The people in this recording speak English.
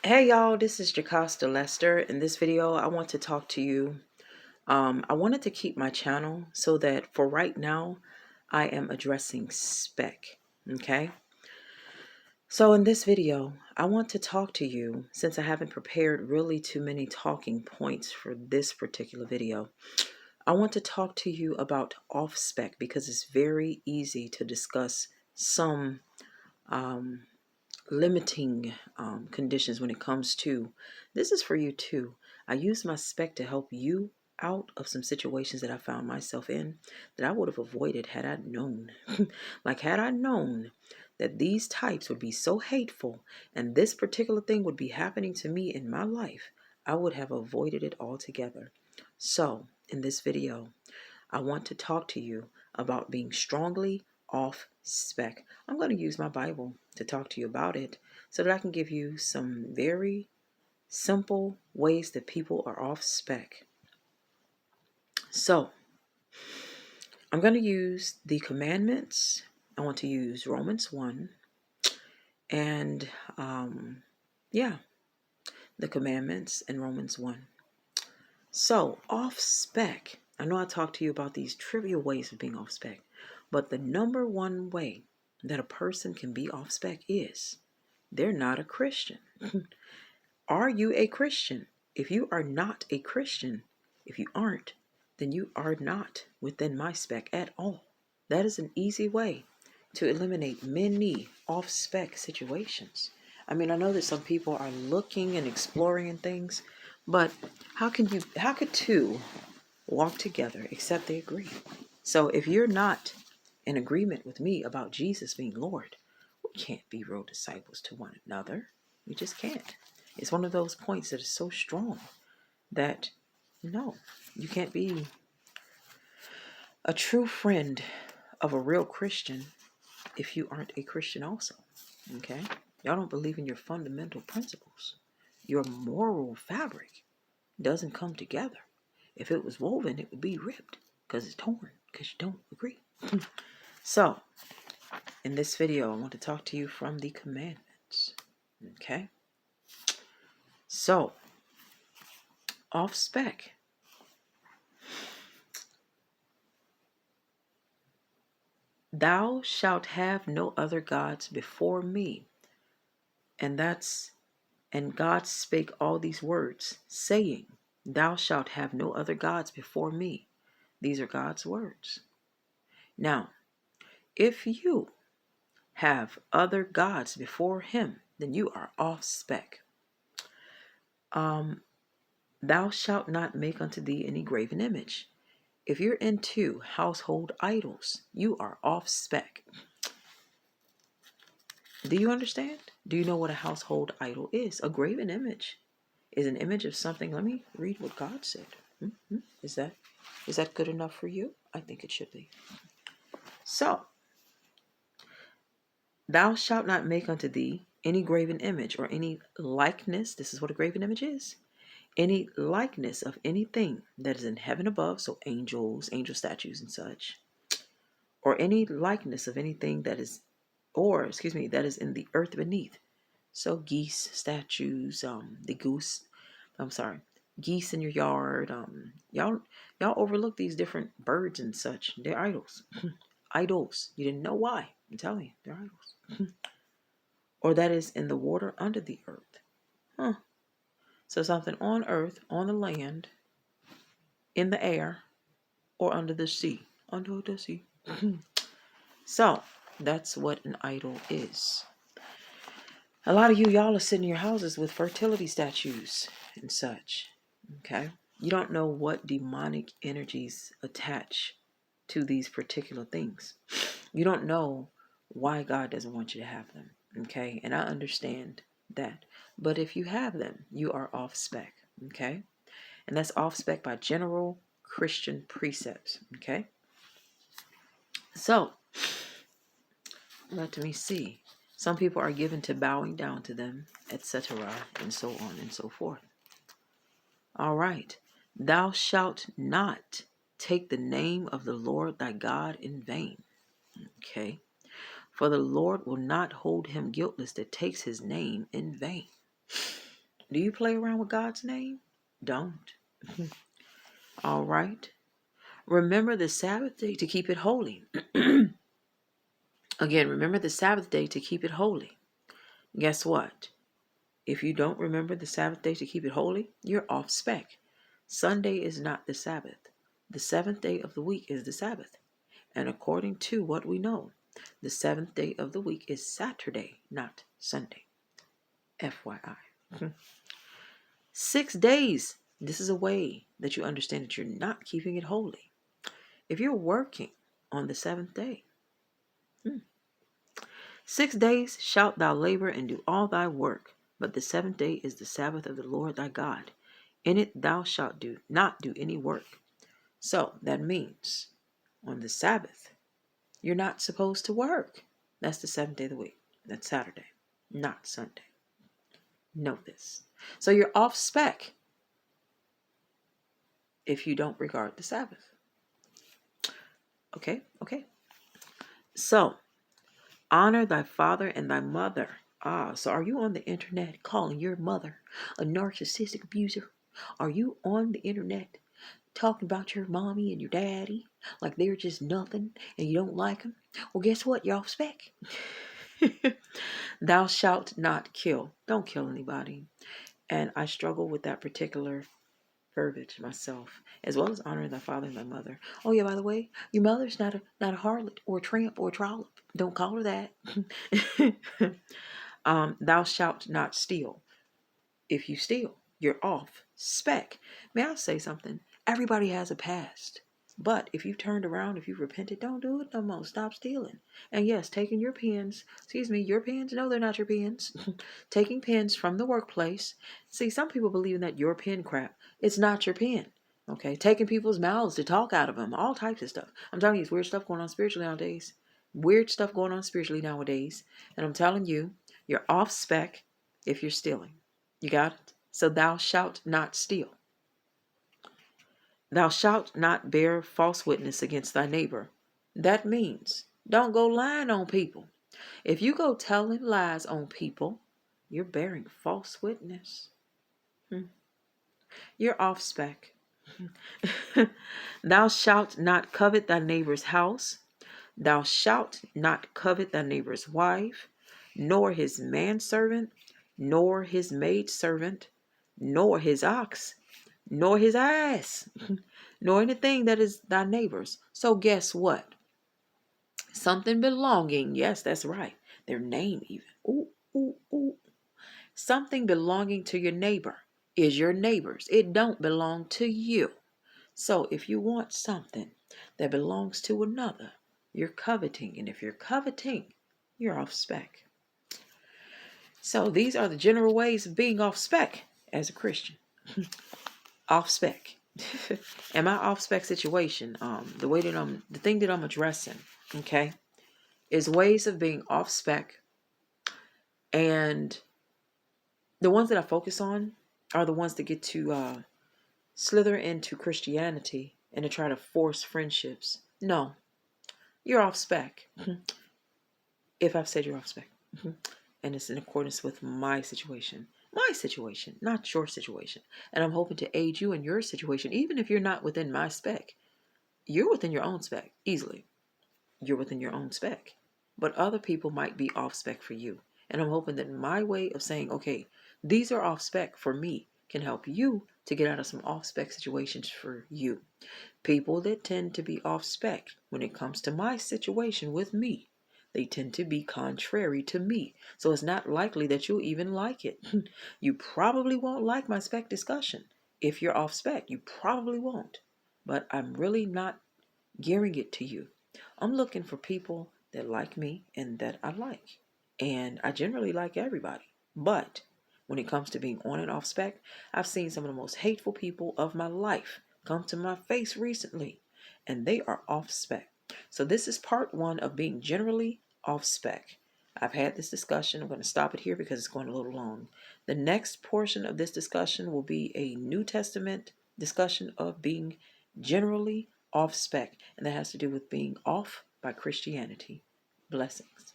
Hey y'all, this is Jacosta Lester. In this video, I want to talk to you. I wanted to keep my channel so that for right now, I am addressing spec. Okay. So in this video, I want to talk to you since I haven't prepared really too many talking points for this particular video. I want to talk to you about off spec because it's very easy to discuss some um, limiting conditions when it comes to this is for you too. I use my spec to help you out of some situations that I found myself in that I would have avoided had I known. Like, had I known that these types would be so hateful and this particular thing would be happening to me in my life, I would have avoided it altogether. So, in this video, I want to talk to you about being strongly off spec. I'm going to use my Bible to talk to you about it so that I can give you some very simple ways that people are off spec. So, I'm going to use the commandments. I want to use Romans 1 and, yeah, the commandments in Romans 1. So, off spec. I know I talked to you about these trivial ways of being off spec, but the number one way that a person can be off spec is they're not a Christian. Are you a Christian? If you are not a Christian, if you aren't, then you are not within my spec at all. That is an easy way to eliminate many off spec situations. I mean, I know that some people are looking and exploring and things, but how could two walk together except they agree? So if you're not in agreement with me about Jesus being Lord, we can't be real disciples to one another. We just can't. It's one of those points that is so strong that no, you can't be a true friend of a real Christian if you aren't a Christian also. Okay? Y'all don't believe in your fundamental principles. Your moral fabric doesn't come together. If it was woven, it would be ripped because it's torn because you don't agree. So, in this video, I want to talk to you from the commandments. Okay? So, off spec. Thou shalt have no other gods before me. And God spake all these words, saying, Thou shalt have no other gods before me. These are God's words. Now, if you have other gods before him, then you are off spec. Thou shalt not make unto thee any graven image. If you're into household idols, you are off spec. Do you understand? Do you know what a household idol is? A graven image is an image of something. Let me read what God said. Is that good enough for you? I think it should be. So, thou shalt not make unto thee any graven image or any likeness. This is what a graven image is. Any likeness of anything that is in heaven above, so angels, angel statues and such, or any likeness of anything that is, that is in the earth beneath. So geese statues, the goose, I'm sorry, geese in your yard. Y'all overlook these different birds and such. They're idols. Idols. You didn't know why. I'm telling you, they're idols. Or that is in the water under the earth. So something on earth, on the land, in the air, or under the sea. Under the sea. So that's what an idol is. A lot of y'all are sitting in your houses with fertility statues and such. Okay? You don't know what demonic energies attach to these particular things. You don't know why God doesn't want you to have them. Okay? And I understand that. But if you have them, you are off spec. Okay? And that's off spec by general Christian precepts. Okay? So, let me see. Some people are given to bowing down to them, etc., and so on and so forth. All right. Thou shalt not take the name of the Lord thy God in vain. Okay. For the Lord will not hold him guiltless that takes his name in vain. Do you play around with God's name? Don't. All right. Remember the Sabbath day to keep it holy. Again, remember the Sabbath day to keep it holy. Guess what? If you don't remember the Sabbath day to keep it holy, you're off spec. Sunday is not the Sabbath. The seventh day of the week is the Sabbath. And according to what we know, the seventh day of the week is Saturday, not Sunday. FYI. 6 days. This is a way that you understand that you're not keeping it holy. If you're working on the seventh day, 6 days shalt thou labor and do all thy work, but the seventh day is the Sabbath of the Lord thy God. In it thou shalt not do any work. So that means on the Sabbath, you're not supposed to work. That's the seventh day of the week. That's Saturday, not Sunday. Note this. So you're off spec if you don't regard the Sabbath. Okay. So, honor thy father and thy mother. So are you on the internet calling your mother a narcissistic abuser? Are you on the internet talking about your mommy and your daddy like they're just nothing and you don't like them? Well, guess what? You're off spec. Thou shalt not kill. Don't kill anybody. And I struggle with that particular verbiage myself, as well as honoring thy father and thy mother. Oh yeah, by the way, your mother's not a harlot or a tramp or a trollop. Don't call her that. Thou shalt not steal. If you steal, you're off spec. May I say something? Everybody has a past. But if you've turned around, if you've repented, don't do it no more. Stop stealing. And yes, taking your pens, your pens, no, they're not your pens. Taking pens from the workplace. See, some people believe in that your pen crap. It's not your pen. Okay, taking people's mouths to talk out of them, all types of stuff. I'm telling you, it's weird stuff going on spiritually nowadays. And I'm telling you, you're off spec if you're stealing. You got it? So thou shalt not steal. Thou shalt not bear false witness against thy neighbor. That means don't go lying on people. If you go telling lies on people, you're bearing false witness. You're off spec. Thou shalt not covet thy neighbor's house. Thou shalt not covet thy neighbor's wife, nor his manservant, nor his maidservant, nor his ox, nor his ass, nor anything that is thy neighbor's. So guess what? Something belonging, yes, that's right, their name even. Ooh. Something belonging to your neighbor is your neighbor's. It don't belong to you. So if you want something that belongs to another, you're coveting. And if you're coveting, you're off spec. So these are the general ways of being off spec as a Christian. Off spec. And my off spec situation, the thing that I'm addressing, okay, is ways of being off spec. And the ones that I focus on are the ones that get to slither into Christianity and to try to force friendships. No, you're off spec. If I've said you're off spec. And it's in accordance with my situation, not your situation. And I'm hoping to aid you in your situation, even if you're not within my spec. You're within your own spec, easily. You're within your own spec. But other people might be off spec for you. And I'm hoping that my way of saying, okay, these are off spec for me, can help you to get out of some off spec situations for you. People that tend to be off spec when it comes to my situation with me, they tend to be contrary to me. So it's not likely that you'll even like it. You probably won't like my spec discussion. If you're off spec, you probably won't. But I'm really not gearing it to you. I'm looking for people that like me and that I like. And I generally like everybody. But when it comes to being on and off spec, I've seen some of the most hateful people of my life come to my face recently, and they are off spec. So this is part 1 of being generally off spec. I've had this discussion. I'm going to stop it here because it's going a little long. The next portion of this discussion will be a New Testament discussion of being generally off spec, and that has to do with being off by Christianity. Blessings.